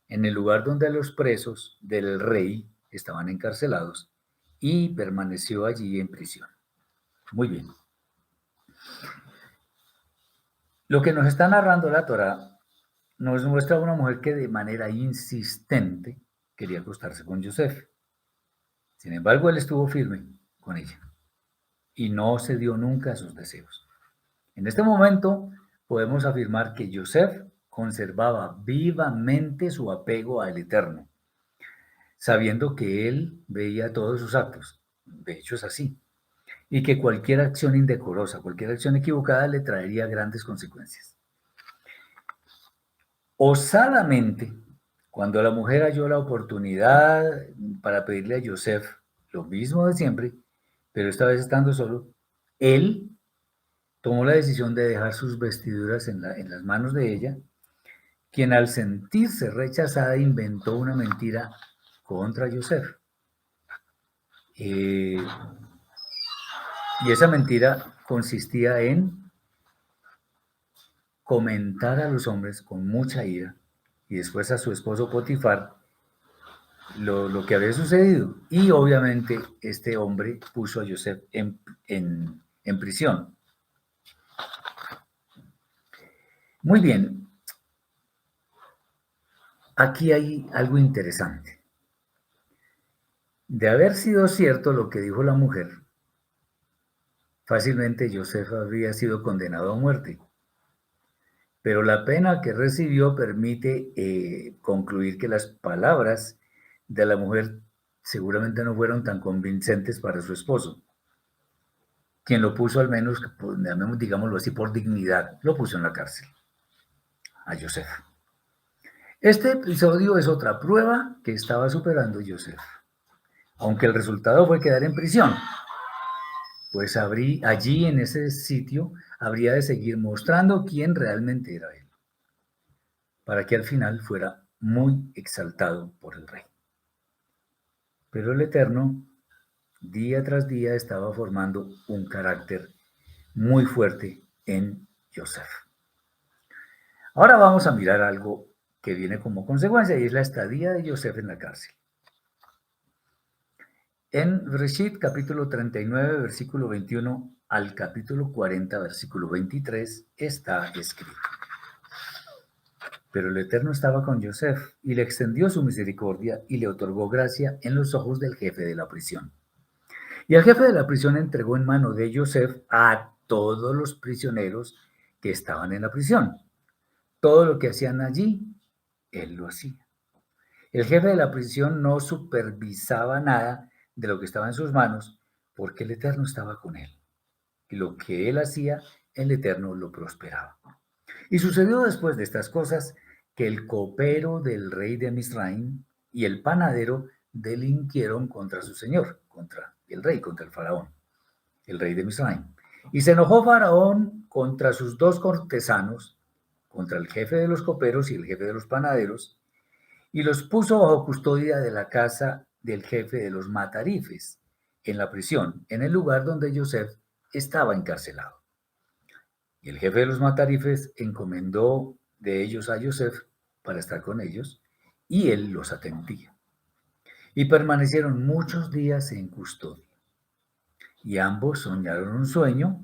en el lugar donde los presos del rey estaban encarcelados, y permaneció allí en prisión. Muy bien. Lo que nos está narrando la Torá nos muestra a una mujer que de manera insistente quería acostarse con Yosef. Sin embargo, él estuvo firme con ella y no cedió nunca a sus deseos. En este momento podemos afirmar que Yosef conservaba vivamente su apego al Eterno, sabiendo que él veía todos sus actos. De hecho es así. Y que cualquier acción indecorosa, cualquier acción equivocada le traería grandes consecuencias. Osadamente, cuando la mujer halló la oportunidad para pedirle a Yosef lo mismo de siempre, pero esta vez estando solo, él tomó la decisión de dejar sus vestiduras en las manos de ella, quien al sentirse rechazada inventó una mentira contra Yosef. Y esa mentira consistía en comentar a los hombres con mucha ira y después a su esposo Potifar lo que había sucedido. Y obviamente este hombre puso a Yosef en prisión. Muy bien, aquí hay algo interesante. De haber sido cierto lo que dijo la mujer, fácilmente Yosef habría sido condenado a muerte. Pero la pena que recibió permite concluir que las palabras de la mujer seguramente no fueron tan convincentes para su esposo, quien lo puso al menos, digámoslo así, por dignidad, lo puso en la cárcel, a Yosef. Este episodio es otra prueba que estaba superando Yosef, aunque el resultado fue quedar en prisión, pues allí en ese sitio habría de seguir mostrando quién realmente era él, para que al final fuera muy exaltado por el rey. Pero el Eterno, día tras día, estaba formando un carácter muy fuerte en Yosef. Ahora vamos a mirar algo que viene como consecuencia y es la estadía de Yosef en la cárcel. En Bereshit capítulo 39, versículo 21 al capítulo 40, versículo 23, está escrito. Pero el Eterno estaba con Yosef y le extendió su misericordia y le otorgó gracia en los ojos del jefe de la prisión. Y el jefe de la prisión entregó en mano de Yosef a todos los prisioneros que estaban en la prisión. Todo lo que hacían allí él lo hacía. El jefe de la prisión no supervisaba nada de lo que estaba en sus manos, porque el Eterno estaba con él. Y lo que él hacía, el Eterno lo prosperaba. Y sucedió después de estas cosas que el copero del rey de Misraim y el panadero delinquieron contra su señor, contra el rey, contra el faraón, el rey de Misraim. Y se enojó Faraón contra sus dos cortesanos, contra el jefe de los coperos y el jefe de los panaderos, y los puso bajo custodia de la casa del jefe de los matarifes, en la prisión, en el lugar donde Joseph estaba encarcelado. Y el jefe de los matarifes encomendó de ellos a Joseph para estar con ellos, y él los atendía. Y permanecieron muchos días en custodia. Y ambos soñaron un sueño,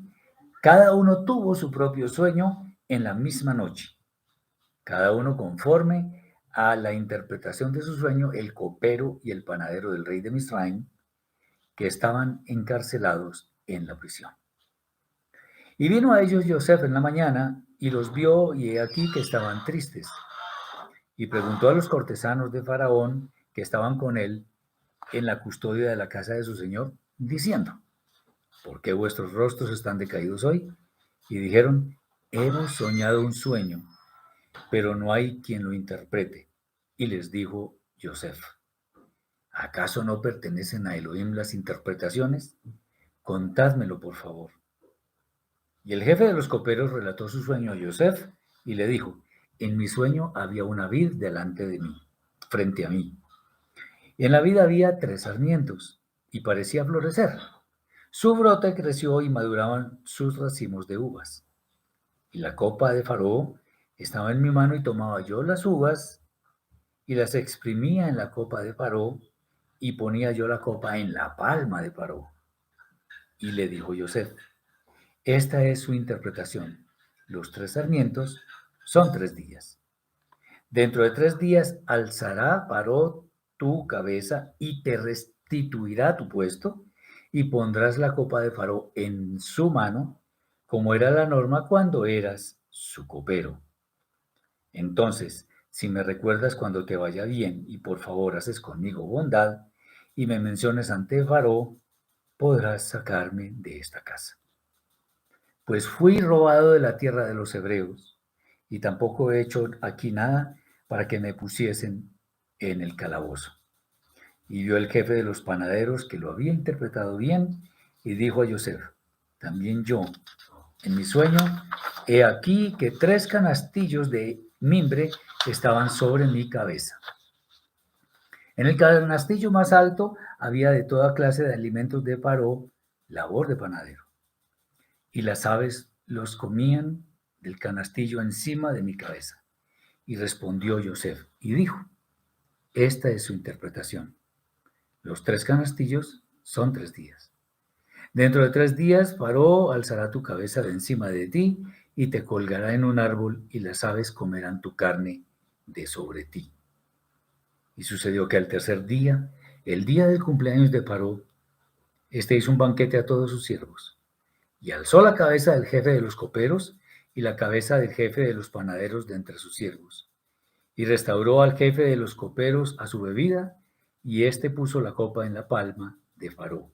cada uno tuvo su propio sueño en la misma noche, cada uno conforme a la interpretación de su sueño, el copero y el panadero del rey de Misraim, que estaban encarcelados en la prisión. Y vino a ellos Joseph en la mañana y los vio, y he aquí que estaban tristes. Y preguntó a los cortesanos de Faraón que estaban con él en la custodia de la casa de su señor, diciendo: ¿por qué vuestros rostros están decaídos hoy? Y dijeron: hemos soñado un sueño, pero no hay quien lo interprete. Y les dijo Joseph: ¿acaso no pertenecen a Elohim las interpretaciones? Contádmelo, por favor. Y el jefe de los coperos relató su sueño a Joseph y le dijo: en mi sueño había una vid delante de mí, frente a mí. Y en la vid había 3 sarmientos, y parecía florecer. Su brote creció y maduraban sus racimos de uvas. Y la copa de Faraón estaba en mi mano, y tomaba yo las uvas y las exprimía en la copa de Faraón, y ponía yo la copa en la palma de Faraón. Y le dijo Joseph: esta es su interpretación. Los 3 sarmientos son 3 días. Dentro de 3 días alzará Faraón tu cabeza y te restituirá tu puesto, y pondrás la copa de Faraón en su mano, como era la norma cuando eras su copero. Entonces, si me recuerdas cuando te vaya bien, y por favor haces conmigo bondad, y me menciones ante Faraón, podrás sacarme de esta casa. Pues fui robado de la tierra de los hebreos, y tampoco he hecho aquí nada para que me pusiesen en el calabozo. Y vio el jefe de los panaderos que lo había interpretado bien, y dijo a Joseph: también yo, en mi sueño, he aquí que 3 canastillos de mimbre estaban sobre mi cabeza. En el canastillo más alto había de toda clase de alimentos de Paró, labor de panadero. Y las aves los comían del canastillo encima de mi cabeza. Y respondió Joseph y dijo: esta es su interpretación. Los 3 canastillos son 3 días. Dentro de 3 días Paró alzará tu cabeza de encima de ti, y te colgará en un árbol, y las aves comerán tu carne de sobre ti. Y sucedió que al tercer día, el día del cumpleaños de Paró, este hizo un banquete a todos sus siervos, y alzó la cabeza del jefe de los coperos y la cabeza del jefe de los panaderos de entre sus siervos, y restauró al jefe de los coperos a su bebida, y éste puso la copa en la palma de Faraón,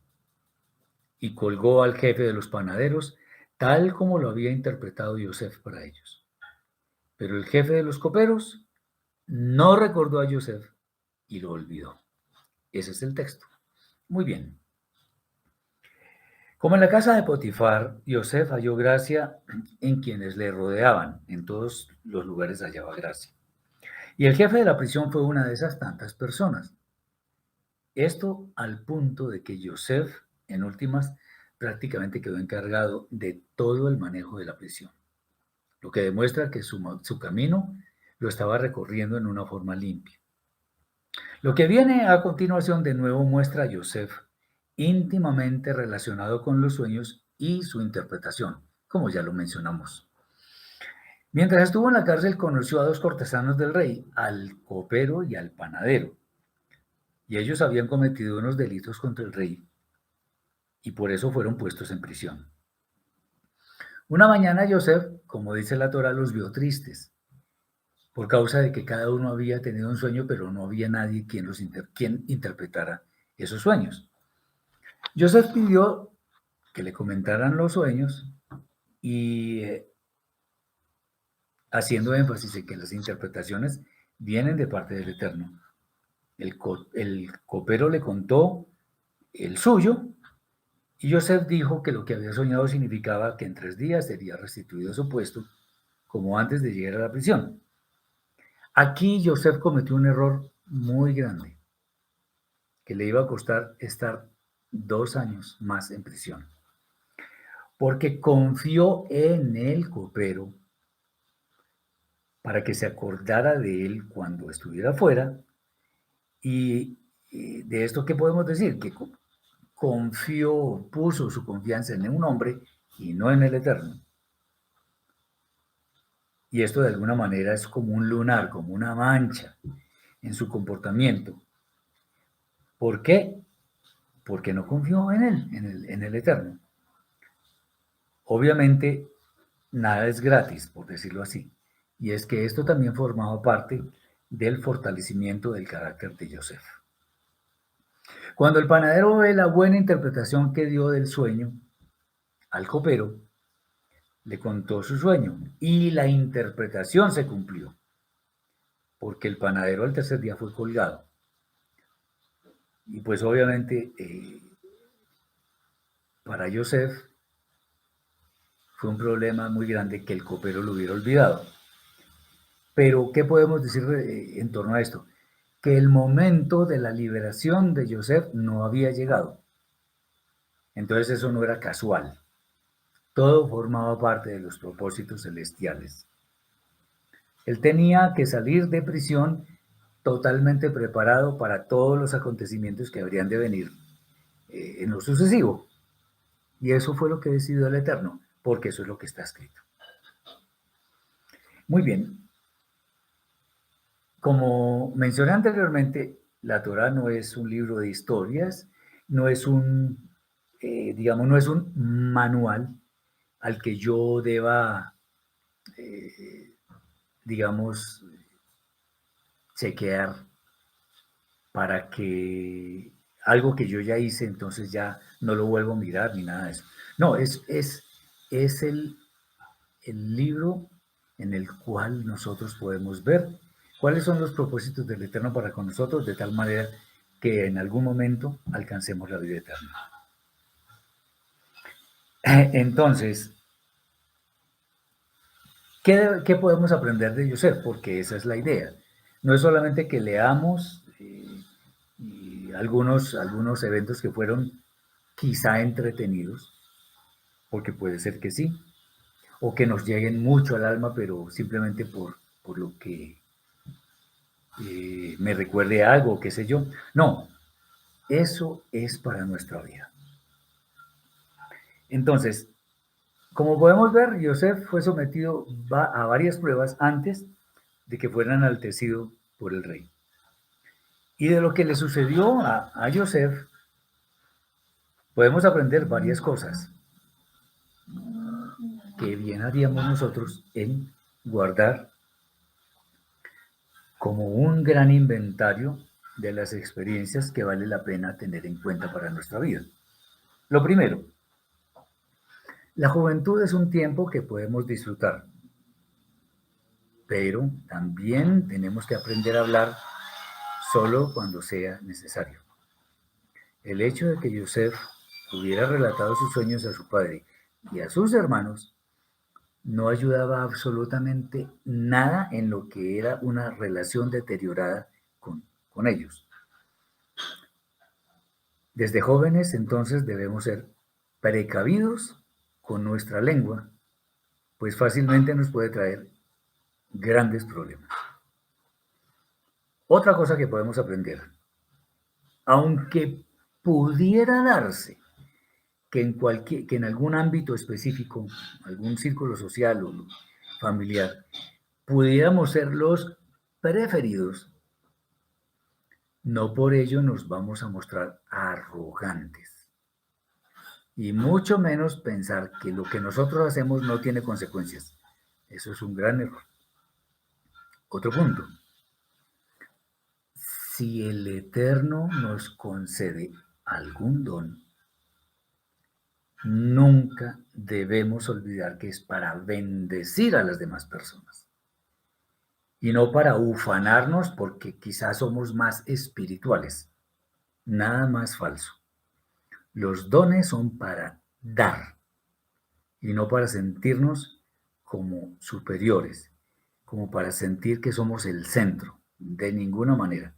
y colgó al jefe de los panaderos, tal como lo había interpretado Joseph para ellos. Pero el jefe de los coperos no recordó a Joseph y lo olvidó. Ese es el texto. Muy bien. Como en la casa de Potifar, Joseph halló gracia en quienes le rodeaban. En todos los lugares hallaba gracia. Y el jefe de la prisión fue una de esas tantas personas. Esto al punto de que Joseph, en últimas, prácticamente quedó encargado de todo el manejo de la prisión, lo que demuestra que su camino lo estaba recorriendo en una forma limpia. Lo que viene a continuación de nuevo muestra a Joseph íntimamente relacionado con los sueños y su interpretación, como ya lo mencionamos. Mientras estuvo en la cárcel, conoció a 2 cortesanos del rey, al copero y al panadero, y ellos habían cometido unos delitos contra el rey, y por eso fueron puestos en prisión. Una mañana Joseph, como dice la Torá, los vio tristes, por causa de que cada uno había tenido un sueño, pero no había nadie quien interpretara esos sueños. Joseph pidió que le comentaran los sueños y haciendo énfasis en que las interpretaciones vienen de parte del Eterno. El copero le contó el suyo y Joseph dijo que lo que había soñado significaba que en 3 días sería restituido a su puesto como antes de llegar a la prisión. Aquí Joseph cometió un error muy grande que le iba a costar estar 2 años más en prisión, porque confió en el copero para que se acordara de él cuando estuviera fuera. Y de esto, ¿qué podemos decir? Que confió, puso su confianza en un hombre y no en el Eterno. Y esto de alguna manera es como un lunar, como una mancha en su comportamiento. ¿Por qué? Porque no confió en él, en el Eterno. Obviamente, nada es gratis, por decirlo así. Y es que esto también formaba parte del fortalecimiento del carácter de Joseph. Cuando el panadero ve la buena interpretación que dio del sueño al copero, le contó su sueño y la interpretación se cumplió, porque el panadero al tercer día fue colgado. Y pues obviamente para Joseph fue un problema muy grande que el copero lo hubiera olvidado. Pero ¿qué podemos decir en torno a esto? Que el momento de la liberación de Joseph no había llegado. Entonces eso no era casual. Todo formaba parte de los propósitos celestiales. Él tenía que salir de prisión totalmente preparado para todos los acontecimientos que habrían de venir en lo sucesivo. Y eso fue lo que decidió el Eterno, porque eso es lo que está escrito. Muy bien, como mencioné anteriormente, la Torah no es un libro de historias, no es digamos, no es un manual al que yo deba, eh, digamos, chequear para que algo que yo ya hice, entonces ya no lo vuelvo a mirar ni nada de eso. No, es el libro en el cual nosotros podemos ver cuáles son los propósitos del Eterno para con nosotros, de tal manera que en algún momento alcancemos la vida eterna. Entonces, ¿qué podemos aprender de Yosef? Porque esa es la idea. No es solamente que leamos y algunos eventos que fueron quizá entretenidos, porque puede ser que sí, o que nos lleguen mucho al alma, pero simplemente por lo que me recuerde algo, qué sé yo. No, eso es para nuestra vida. Entonces, como podemos ver, Joseph fue sometido a varias pruebas antes de que fuera enaltecido por el rey. Y de lo que le sucedió a Joseph, podemos aprender varias cosas que bien haríamos nosotros en guardar como un gran inventario de las experiencias que vale la pena tener en cuenta para nuestra vida. Lo primero, la juventud es un tiempo que podemos disfrutar, pero también tenemos que aprender a hablar solo cuando sea necesario. El hecho de que Joseph hubiera relatado sus sueños a su padre y a sus hermanos no ayudaba absolutamente nada en lo que era una relación deteriorada con ellos. Desde jóvenes entonces debemos ser precavidos con nuestra lengua, pues fácilmente nos puede traer grandes problemas. Otra cosa que podemos aprender, aunque pudiera darse que en algún ámbito específico, algún círculo social o familiar, pudiéramos ser los preferidos, no por ello nos vamos a mostrar arrogantes. Y mucho menos pensar que lo que nosotros hacemos no tiene consecuencias. Eso es un gran error. Otro punto. Si el Eterno nos concede algún don, nunca debemos olvidar que es para bendecir a las demás personas y no para ufanarnos porque quizás somos más espirituales. Nada más falso. Los dones son para dar y no para sentirnos como superiores, como para sentir que somos el centro. De ninguna manera.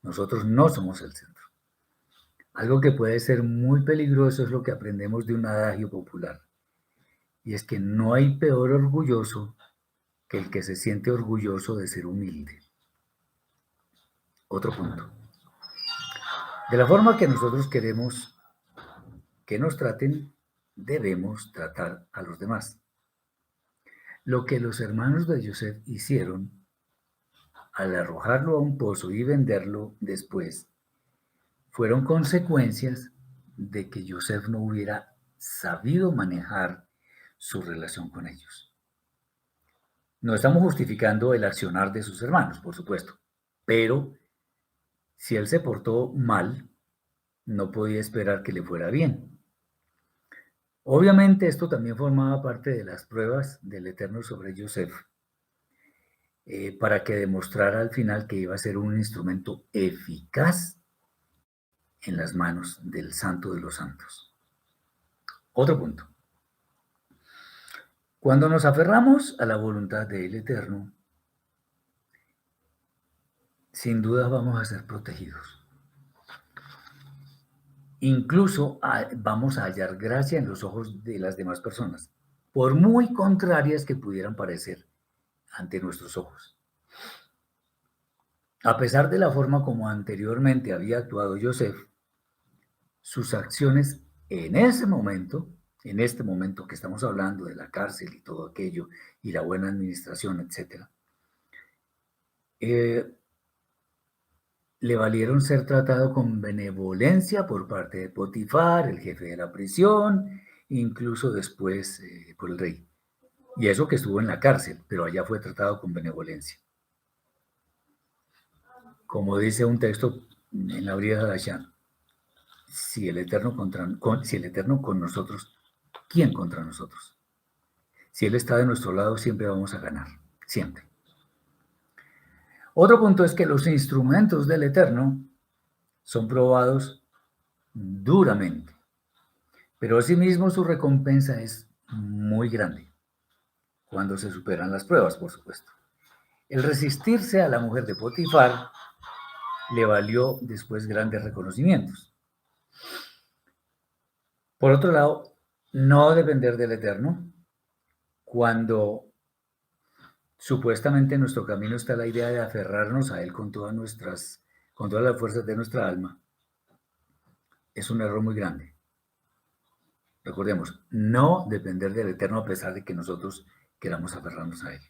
Nosotros no somos el centro. Algo que puede ser muy peligroso es lo que aprendemos de un adagio popular. Y es que no hay peor orgulloso que el que se siente orgulloso de ser humilde. Otro punto. De la forma que nosotros queremos que nos traten, debemos tratar a los demás. Lo que los hermanos de Joseph hicieron al arrojarlo a un pozo y venderlo después fueron consecuencias de que Joseph no hubiera sabido manejar su relación con ellos. No estamos justificando el accionar de sus hermanos, por supuesto, pero si él se portó mal, no podía esperar que le fuera bien. Obviamente esto también formaba parte de las pruebas del Eterno sobre Joseph, para que demostrara al final que iba a ser un instrumento eficaz en las manos del Santo de los Santos. Otro punto. Cuando nos aferramos a la voluntad del Eterno, sin duda vamos a ser protegidos. Incluso vamos a hallar gracia en los ojos de las demás personas, por muy contrarias que pudieran parecer ante nuestros ojos. A pesar de la forma como anteriormente había actuado Joseph, sus acciones en este momento que estamos hablando de la cárcel y todo aquello, y la buena administración, etc., le valieron ser tratado con benevolencia por parte de Potifar, el jefe de la prisión, incluso después por el rey. Y eso que estuvo en la cárcel, pero allá fue tratado con benevolencia. Como dice un texto en la Brida Hadashah, si el Eterno con nosotros, ¿quién contra nosotros? Si Él está de nuestro lado, siempre vamos a ganar, siempre. Otro punto es que los instrumentos del Eterno son probados duramente, pero asimismo su recompensa es muy grande, cuando se superan las pruebas, por supuesto. El resistirse a la mujer de Potifar le valió después grandes reconocimientos. Por otro lado, no depender del Eterno, cuando supuestamente en nuestro camino está la idea de aferrarnos a Él con todas las fuerzas de nuestra alma, es un error muy grande. Recordemos, no depender del Eterno a pesar de que nosotros queramos aferrarnos a Él.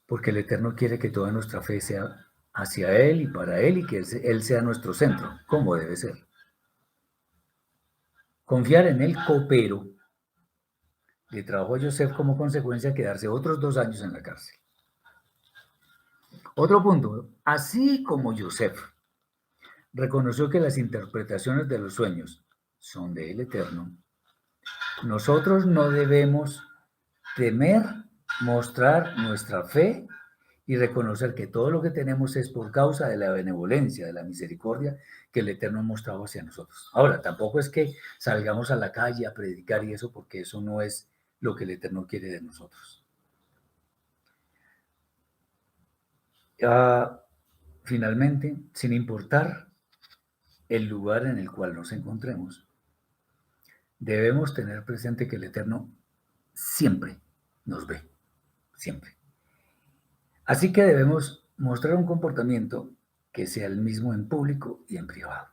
Porque el Eterno quiere que toda nuestra fe sea hacia Él y para Él y que Él sea nuestro centro, como debe ser. Confiar en Él coopero le trajo a Joseph como consecuencia quedarse otros 2 años en la cárcel. Otro punto, así como Joseph reconoció que las interpretaciones de los sueños son del Eterno, nosotros no debemos temer mostrar nuestra fe y reconocer que todo lo que tenemos es por causa de la benevolencia, de la misericordia que el Eterno ha mostrado hacia nosotros. Ahora, tampoco es que salgamos a la calle a predicar y eso, porque eso no es lo que el Eterno quiere de nosotros. Finalmente, sin importar el lugar en el cual nos encontremos, debemos tener presente que el Eterno siempre nos ve, siempre. Así que debemos mostrar un comportamiento que sea el mismo en público y en privado.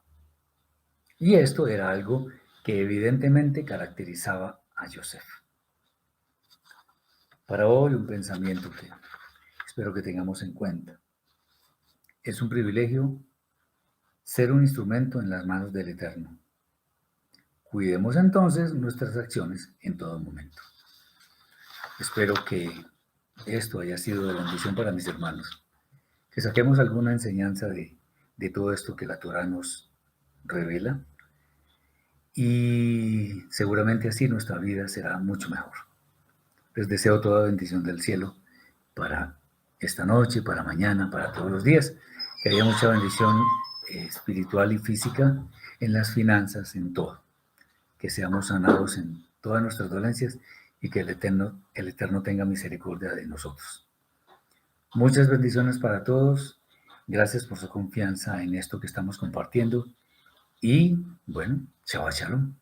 Y esto era algo que evidentemente caracterizaba a Joseph. Para hoy un pensamiento que espero que tengamos en cuenta. Es un privilegio ser un instrumento en las manos del Eterno. Cuidemos entonces nuestras acciones en todo momento. Espero que esto haya sido de bendición para mis hermanos, que saquemos alguna enseñanza de todo esto que la Torah nos revela y seguramente así nuestra vida será mucho mejor. Les deseo toda bendición del cielo para esta noche, para mañana, para todos los días, que haya mucha bendición espiritual y física en las finanzas, en todo, que seamos sanados en todas nuestras dolencias y que el Eterno tenga misericordia de nosotros. Muchas bendiciones para todos. Gracias por su confianza en esto que estamos compartiendo. Y bueno, Shabbat Shalom.